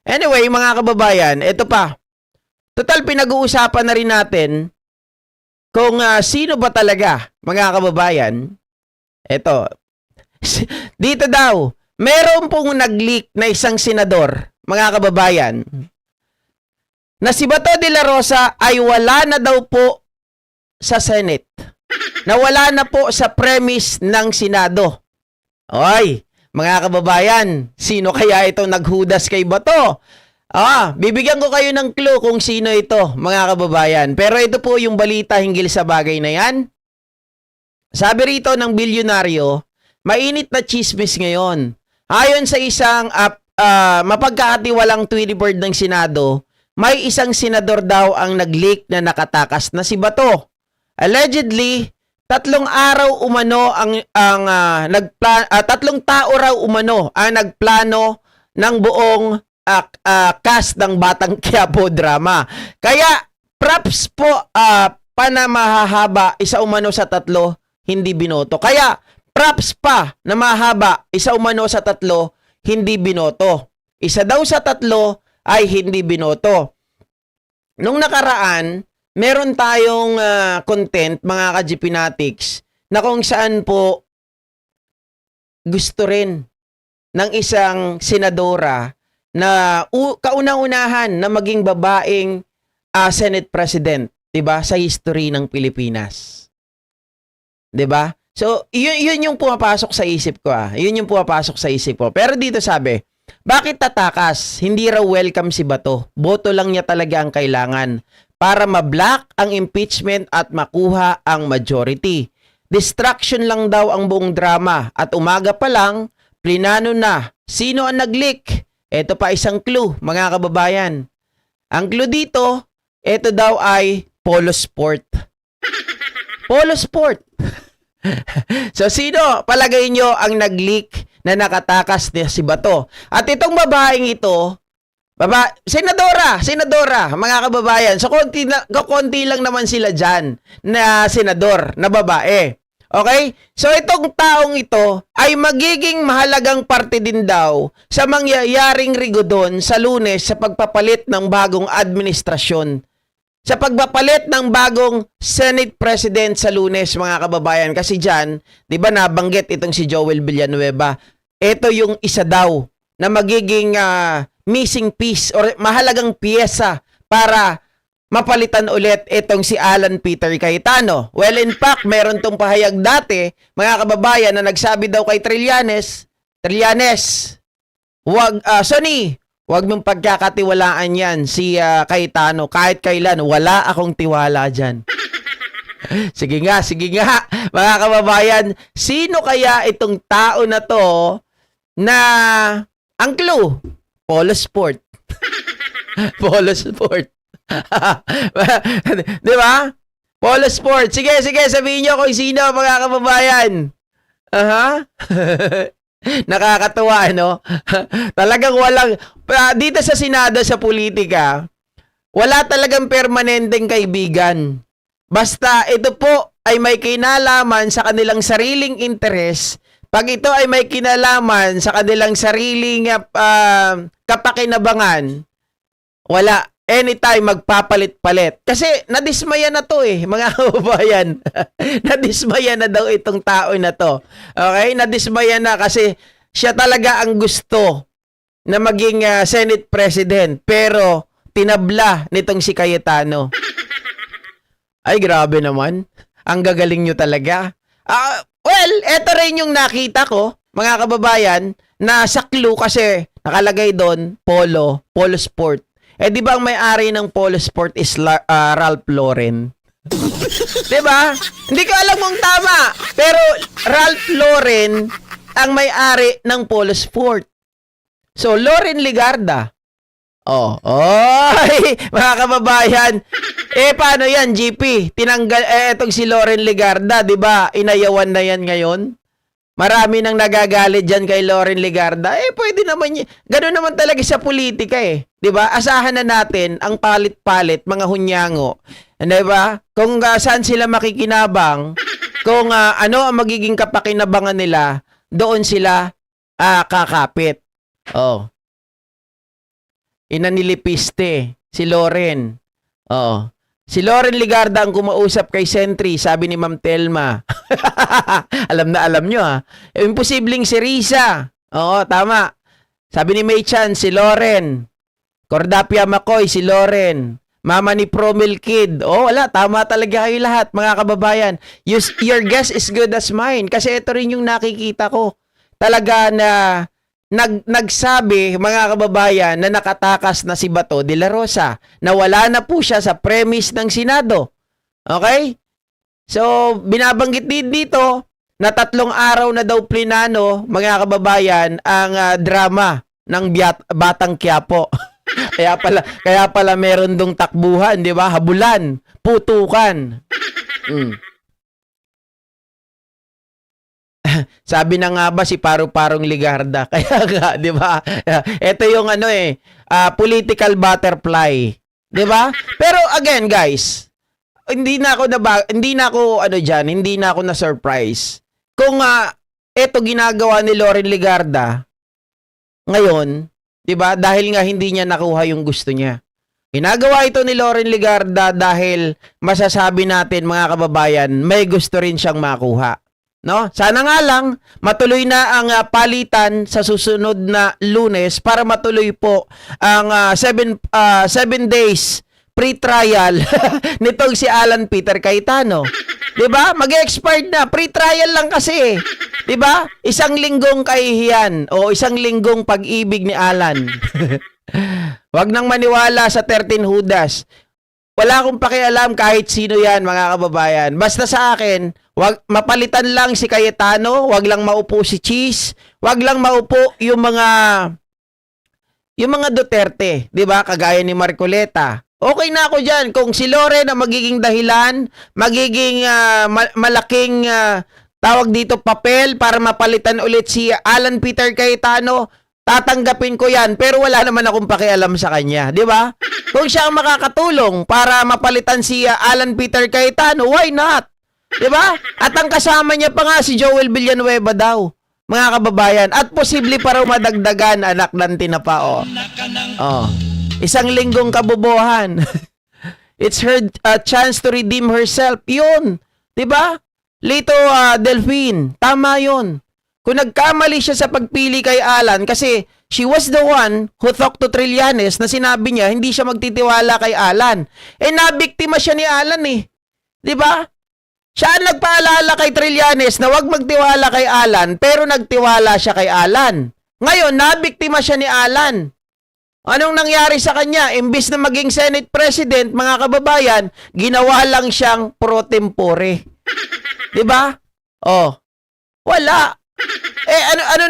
Anyway, mga kababayan, ito pa. Total, pinag-uusapan na rin natin kung sino ba talaga, mga kababayan. Ito, dito daw, meron pong nag-leak na isang senador, mga kababayan, na si Bato de la Rosa ay wala na daw po sa Senate. Nawala na po sa premise ng Senado. Oy, mga kababayan, sino kaya itong naghudas kay Bato? Bibigyan ko kayo ng clue kung sino ito, mga kababayan. Pero ito po yung balita hinggil sa bagay na yan. Sabi rito ng bilyonaryo, mainit na chismis ngayon. Ayon sa isang mapagkakatiwalang Tweety bird ng Senado, may isang senador daw ang nag-leak na nakatakas na si Bato. Allegedly, tatlong tao raw umano ang nagplano ng buong cast ng Batang Quiapo drama. Kaya props po na mahahaba isa umano sa tatlo hindi binoto. Kaya props pa na mahaba isa umano sa tatlo hindi binoto. Isa daw sa tatlo ay hindi binoto. Nung nakaraan, meron tayong content, mga ka-GPnatics, na kung saan po gusto rin ng isang senadora na kauna-unahan na maging babaeng Senate President, 'di ba, sa history ng Pilipinas. 'Di ba? So, yun yung pumapasok sa isip ko. Yun yung pumapasok sa isip ko. Pero dito sabi, bakit tatakas? Hindi raw welcome si Bato. Boto lang niya talaga ang kailangan para ma-block ang impeachment at makuha ang majority. Distraction lang daw ang buong drama at umaga pa lang, plinano na. Sino ang nag-leak? Ito pa isang clue, mga kababayan. Ang clue dito, ito daw ay polo sport. Polo sport. So, sino palagay nyo ang nag-leak na nakatakas ni si Bato? At itong babaeng ito, senadora, mga kababayan. So, konti lang naman sila dyan na senador, na babae. Okay? So, itong taong ito ay magiging mahalagang parte din daw sa mangyayaring rigodon sa Lunes sa pagpapalit ng bagong administrasyon. Sa pagpapalit ng bagong Senate President sa Lunes, mga kababayan. Kasi dyan, di ba nabanggit itong si Joel Villanueva, ito yung isa daw na magiging missing piece or mahalagang piyesa para mapalitan ulit itong si Alan Peter Cayetano. Well, in fact, meron tong pahayag dati, mga kababayan, na nagsabi daw kay Trillanes, Sonny, wag mong pagkakatiwalaan yan si Cayetano. Kahit kailan, wala akong tiwala dyan. Sige nga, mga kababayan, sino kaya itong tao na to na ang clue? Polo sport. Polo sport. Di ba? Polo sport. Sige, sabihin nyo kung sino, mga kababayan. Nakakatuwa, no? Talagang walang, dito sa Senado, sa politika, wala talagang permanenteng kaibigan. Basta ito po ay may kinalaman sa kanilang sariling interes. Pag ito ay may kinalaman sa kanilang sariling kapakinabangan, wala. Anytime magpapalit-palit. Kasi nadismaya na to mga kababayan. Nadismaya na daw itong tao na to. Okay? Nadismaya na kasi siya talaga ang gusto na maging Senate President. Pero tinabla nitong si Cayetano. Ay, grabe naman. Ang gagaling nyo talaga. Well, eto rin yung nakita ko, mga kababayan, na sa clue kasi nakalagay doon, polo sport. Di ba ang may-ari ng polo sport is Ralph Lauren? Di ba? Hindi ko alam kung tama. Pero Ralph Lauren ang may-ari ng polo sport. So, Lauren Ligarda. Mga kababayan. Paano yan, GP? Tinanggal, etong si Lauren Ligarda, di ba? Inayawan na yan ngayon. Marami nang nagagalit dyan kay Lauren Ligarda. Pwede naman yun. Ganun naman talaga sa politika Di ba? Asahan na natin ang palit-palit, mga hunyango. Di ba? Kung saan sila makikinabang, kung ano ang magiging kapakinabangan nila, doon sila kakapit. Inanilipiste si Loren. Oo. Si Loren Ligarda ang kumausap kay Sentry, sabi ni Ma'am Telma. Alam na alam nyo ha. Imposibleng si Risa. Oo, tama. Sabi ni May Chan, si Loren. Cordapia Makoy, si Loren. Mama ni Promil Kid. Oh, wala. Tama talaga kayo lahat, mga kababayan. Your guess is good as mine. Kasi ito rin yung nakikita ko. Talaga na nagsabi, mga kababayan, na nakatakas na si Bato de la Rosa. Na wala na po siya sa premise ng Senado. Okay? So, binabanggit din dito na 3 araw na daw plinano, mga kababayan, ang drama ng Batang Quiapo. kaya pala meron dong takbuhan, di ba? Habulan, putukan. Sabi na nga ba si Paru-Parong Ligarda? Kaya nga, di ba? Ito yung political butterfly. Di ba? Pero again, guys, hindi na ako na surprise. Kung ito ginagawa ni Loren Ligarda ngayon, 'di ba? Dahil nga hindi niya nakuha yung gusto niya. Ginagawa ito ni Loren Ligarda dahil masasabi natin, mga kababayan, may gusto rin siyang makuha. No? Sana nga lang matuloy na ang palitan sa susunod na Lunes para matuloy po ang 7 days pre-trial nitong si Alan Peter Cayetano. 'Di ba? Mag-expired na, pre-trial lang kasi. 'Di ba? 1 linggong kahihiyan o 1 linggong pag-ibig ni Alan. Wag nang maniwala sa 13 Judas. Wala akong pakialam kahit sino 'yan, mga kababayan. Basta sa akin, wag mapalitan lang si Cayetano, wag lang maupo si Cheese, wag lang maupo yung mga Duterte, 'di ba? Kagaya ni Marcoleta. Okay na ako diyan kung si Loren ang magiging dahilan, magiging malaking tawag dito papel para mapalitan ulit si Alan Peter Cayetano, tatanggapin ko 'yan, pero wala naman akong pakialam sa kanya, 'di ba? Kung siya ang makakatulong para mapalitan si Alan Peter Cayetano, why not? 'Di ba? At ang kasama niya pa nga si Joel Villanueva daw, mga kababayan, at posible pa raw madagdagan, anak ng tinapa. Oh. 1 linggong kabobohan. It's her chance to redeem herself. 'Yun, 'di ba? Lito Delphine, tama 'yun. Kung nagkamali siya sa pagpili kay Alan kasi she was the one who talked to Trillanes na sinabi niya hindi siya magtitiwala kay Alan. Nabiktima siya ni Alan eh. 'Di ba? Siya ang nagpaalala kay Trillanes na huwag magtiwala kay Alan, pero nagtiwala siya kay Alan. Ngayon, nabiktima siya ni Alan. Anong nangyari sa kanya? Imbis na maging Senate President, mga kababayan, ginawa lang siyang pro tempore. 'Di ba? Oh. Wala. Ano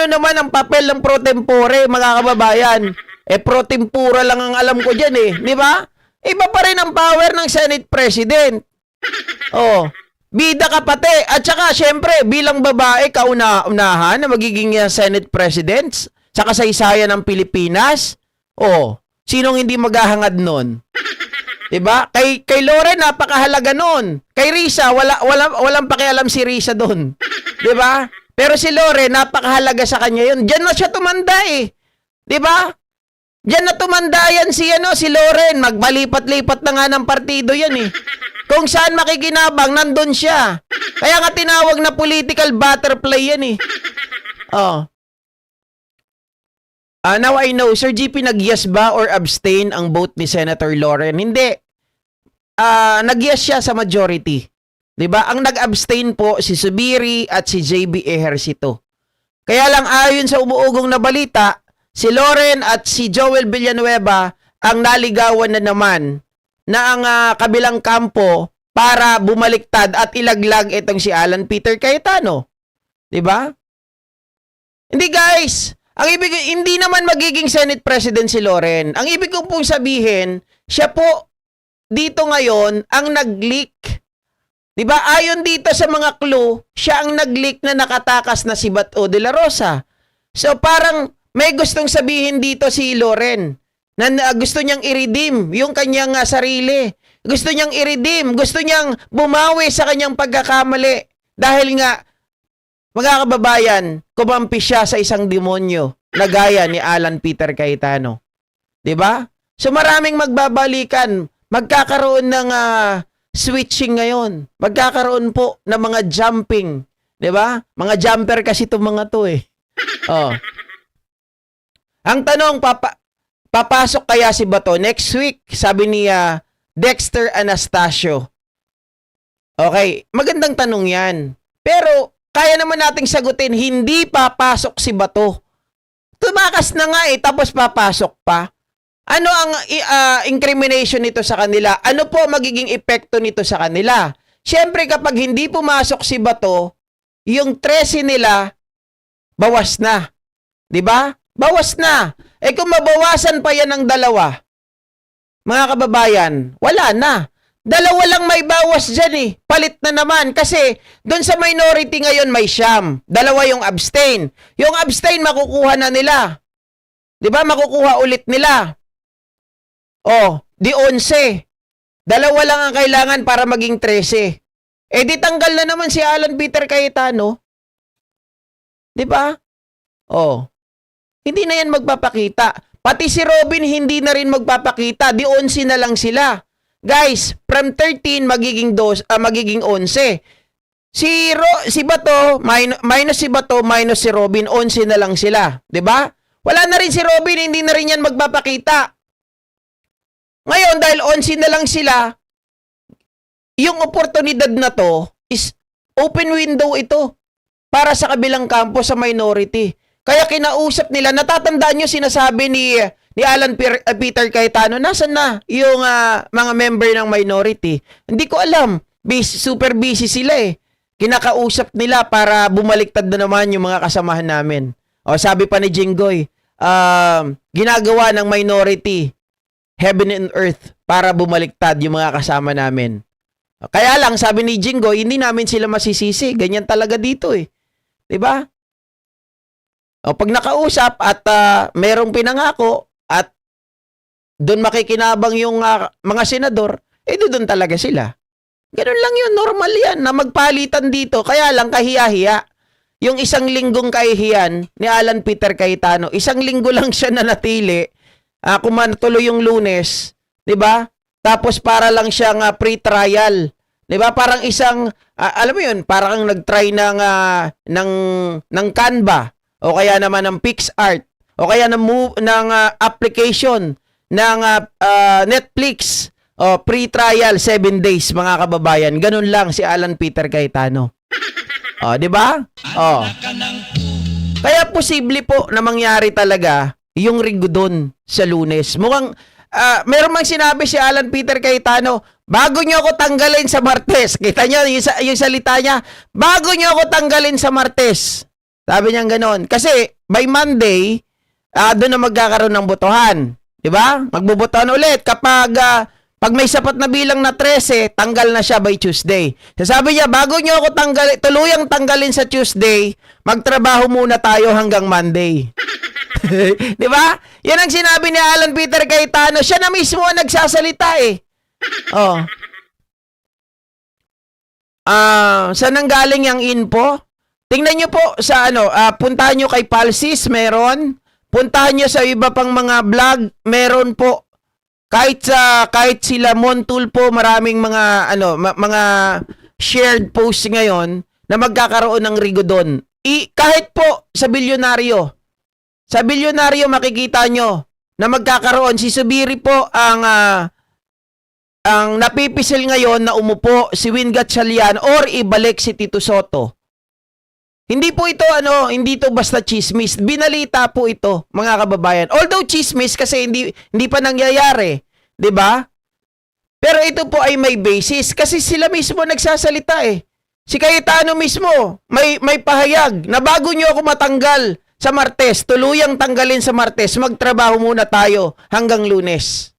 naman ang papel ng pro tempore, mga kababayan? Pro tempura lang ang alam ko diyan eh, 'di ba? Iba pa rin ang power ng Senate President. Oh. Bida ka pati. At saka, syempre, bilang babae, kauna-unahan na magiging Senate President sa kasaysayan ng Pilipinas. Oh, sinong hindi maghahangad nun? 'Di ba? Kay Loren napakahalaga nun. Kay Risa walang pakialam si Risa doon. 'Di ba? Pero si Loren napakahalaga sa kanya 'yun. Diyan na siya tumanda eh. 'Di ba? Diyan na tumanda yan si Loren. Magbalipat-lipat na nga ng partido yan eh. Kung saan makikinabang, nandun siya. Kaya nga tinawag na political butterfly yan eh. Oh. Now I know, Sir GP, nag-yes ba or abstain ang vote ni Senator Loren? Hindi. Nag-yes siya sa majority. 'Di ba? Ang nag-abstain po si Subiri at si JB Ejercito. Kaya lang ayon sa umuugong na balita, si Loren at si Joel Villanueva ang naligawan na naman na ang kabilang kampo para bumaliktad at ilaglag itong si Alan Peter Cayetano. 'Di ba? Hindi guys, hindi naman magiging Senate President si Loren. Ang ibig kong pong sabihin, siya po dito ngayon ang nag-leak. 'Di ba? Ayon dito sa mga clue, siya ang nag-leak na nakatakas na si Bato de la Rosa. So parang may gustong sabihin dito si Loren na gusto niyang i-redeem yung kanyang sarili. Gusto niyang i-redeem, gusto niyang bumawi sa kanyang pagkakamali dahil nga mga kababayan, kumampi siya sa isang demonyo. na gaya ni Alan Peter Cayetano. 'Di ba? So maraming magbabalikan, magkakaroon ng switching ngayon. Magkakaroon po ng mga jumping, 'di ba? Mga jumper kasi 'tong mga 'to eh. Oh. Ang tanong, papasok kaya si Bato next week? Sabi ni Dexter Anastasio. Okay, magandang tanong 'yan. Pero kaya naman nating sagutin, hindi papasok si Bato. Tumakas na nga eh, tapos papasok pa. Ano ang incrimination nito sa kanila? Ano po magiging epekto nito sa kanila? Siyempre kapag hindi pumasok si Bato, yung 13 nila, bawas na. 'Di ba? Bawas na. Eh kung mabawasan pa yan ng dalawa, mga kababayan, wala na. Dalawa lang may bawas dyan eh. Palit na naman. Kasi doon sa minority ngayon may siyam. Dalawa yung abstain. Yung abstain makukuha na nila. 'Di ba? Makukuha ulit nila. Oh, di 11. Dalawa lang ang kailangan para maging 13. Eh di tanggal na naman si Alan Peter Cayetano. 'Di ba? Oh. Hindi na yan magpapakita. Pati si Robin hindi na rin magpapakita. Di 11 na lang sila. Guys, from 13 magiging 11. Si Bato, minus si Bato, minus si Robin, 11 na lang sila. 'Di ba? Wala na rin si Robin, hindi na rin yan magpapakita. Ngayon, dahil 11 na lang sila, yung oportunidad na to is open window ito para sa kabilang kampo sa minority. Kaya kinausap nila, natatandaan nyo sinasabi ni Alan Peter Cayetano, nasan na yung mga member ng minority? Hindi ko alam. Super busy sila eh. Kinakausap nila para bumaliktad na naman yung mga kasamahan namin. O sabi pa ni Jinggoy, ginagawa ng minority heaven and earth para bumaliktad yung mga kasama namin. Kaya lang, sabi ni Jinggoy, hindi namin sila masisisi. Ganyan talaga dito eh. 'Di ba? O pag nakausap at merong pinangako at doon makikinabang yung mga senador, eh doon talaga sila. Ganun lang yun, normal yan na magpalitan dito. Kaya lang kahiya-hiya. Yung isang linggong kahihiyan ni Alan Peter Cayetano, isang linggo lang siya nanatili, kumatuloy yung Lunes, 'di ba? Tapos para lang siyang pre-trial. 'Di ba? Parang isang alam mo 'yun, parang nag-try ng Canva o kaya naman ng PixArt o kaya ng application ng Netflix o pre-trial 7 days mga kababayan. Ganun lang si Alan Peter Cayetano. Oh, 'di ba? Oh. Kaya posible po na mangyari talaga yung rigodon sa Lunes. Mukhang meron mang sinabi si Alan Peter Cayetano, bago nyo ako tanggalin sa Martes. Kita nyo yung salita niya, bago nyo ako tanggalin sa Martes. Sabi niya gano'n. Kasi by Monday, doon na magkakaroon ng botohan. Diba? Magbobotohan ulit. Kapag pag may sapat na bilang na 13, tanggal na siya by Tuesday. Sabi niya, bago nyo ako tuluyang tanggalin sa Tuesday, magtrabaho muna tayo hanggang Monday. Di ba? Yan ang sinabi ni Alan Peter Cayetano. Siya na mismo ang nagsasalita eh. Oh. Saan nang galing yung info? Tingnan nyo po sa puntahan nyo kay Palsis, meron. Puntahan nyo sa iba pang mga vlog, meron po. Kahit sila Montulpo, maraming mga mga shared posts ngayon na magkakaroon ng rigodon. Kahit po sa bilyonaryo. Sa bilyonaryo makikita nyo na magkakaroon, si Subiri po ang napipisil ngayon na umupo si Win Gatchalian or ibalik si Tito Soto. Hindi po ito hindi to basta chismis. Binalita po ito, mga kababayan. Although chismis kasi hindi pa nangyayari, 'di ba? Pero ito po ay may basis kasi sila mismo nagsasalita eh. Si Cayetano mismo may pahayag na bago niyo ako matanggal sa Martes, tuluyang tanggalin sa Martes, magtrabaho muna tayo hanggang Lunes.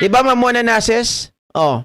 'Di ba, Ma'am Mona Nases? Oh.